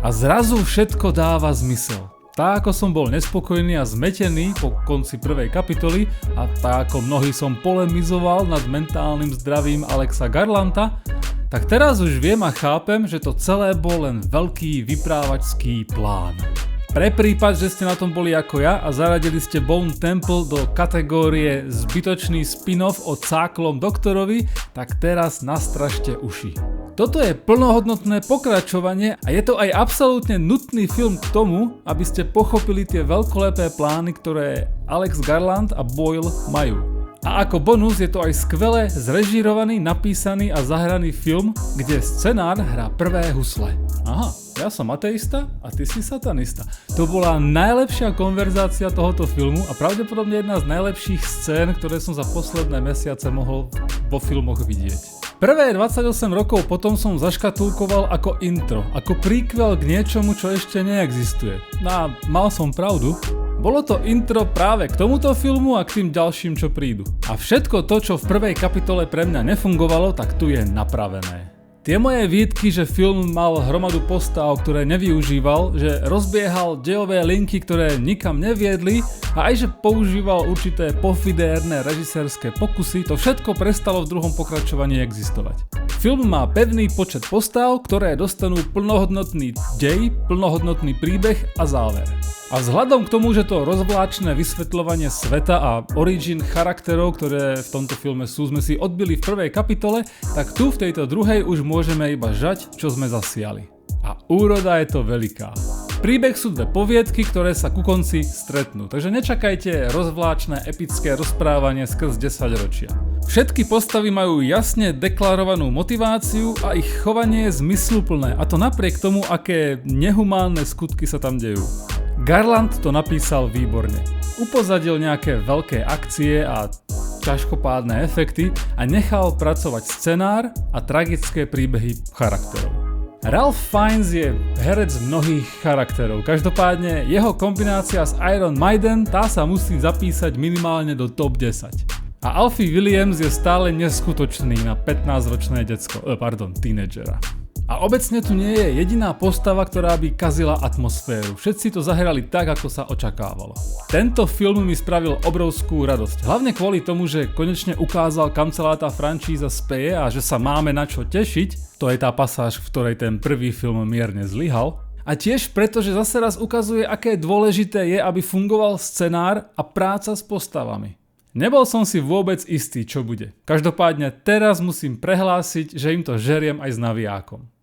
A zrazu všetko dáva zmysel. Tak ako som bol nespokojný a zmetený po konci prvej kapitoly a tak ako mnohí som polemizoval nad mentálnym zdravím Alexa Garlanda, tak teraz už viem a chápem, že to celé bol len veľký vyprávačský plán. Pre prípad, že ste na tom boli ako ja a zaradili ste Bone Temple do kategórie zbytočný spin-off o cáklom doktorovi, tak teraz nastražte uši. Toto je plnohodnotné pokračovanie a je to aj absolútne nutný film k tomu, aby ste pochopili tie veľkolepé plány, ktoré Alex Garland a Boyle majú. A ako bonus je to aj skvele zrežírovaný, napísaný a zahraný film, kde scenár hrá prvé husle. Aha, ja som ateista a ty si satanista. To bola najlepšia konverzácia tohoto filmu a pravdepodobne jedna z najlepších scén, ktoré som za posledné mesiace mohol vo filmoch vidieť. Prvé 28 rokov potom som zaškatulkoval ako intro, ako prequel k niečomu, čo ešte neexistuje. A mal som pravdu. Bolo to intro práve k tomuto filmu a k tým ďalším, čo prídu. A všetko to, čo v prvej kapitole pre mňa nefungovalo, tak tu je napravené. Tie moje výtky, že film mal hromadu postav, ktoré nevyužíval, že rozbiehal dejové linky, ktoré nikam neviedli a aj že používal určité pofidérne režisérske pokusy, to všetko prestalo v druhom pokračovaní existovať. Film má pevný počet postav, ktoré dostanú plnohodnotný dej, plnohodnotný príbeh a záver. A vzhľadom k tomu, že to rozvláčne vysvetľovanie sveta a origin charakterov, ktoré v tomto filme sú, sme si odbili v prvej kapitole, tak tu v tejto druhej už môžeme iba žať, čo sme zasiali. A úroda je to veľká. Príbeh sú dve poviedky, ktoré sa ku konci stretnú, takže nečakajte rozvláčne epické rozprávanie skrz 10 ročia. Všetky postavy majú jasne deklarovanú motiváciu a ich chovanie je zmysluplné, a to napriek tomu, aké nehumánne skutky sa tam dejú. Garland to napísal výborne. Upozadil nejaké veľké akcie a ťažkopádne efekty a nechal pracovať scenár a tragické príbehy charakterov. Ralph Fiennes je herec mnohých charakterov, každopádne jeho kombinácia s Iron Maiden, tá sa musí zapísať minimálne do top 10. A Alfie Williams je stále neskutočný na 15-ročné tínedžera. A obecne tu nie je jediná postava, ktorá by kazila atmosféru. Všetci to zahrali tak, ako sa očakávalo. Tento film mi spravil obrovskú radosť. Hlavne kvôli tomu, že konečne ukázal, kam celá tá franšíza speje a že sa máme na čo tešiť. To je tá pasáž, v ktorej ten prvý film mierne zlyhal. A tiež preto, že zase raz ukazuje, aké dôležité je, aby fungoval scenár a práca s postavami. Nebol som si vôbec istý, čo bude. Každopádne teraz musím prehlásiť, že im to žeriem aj s navijákom.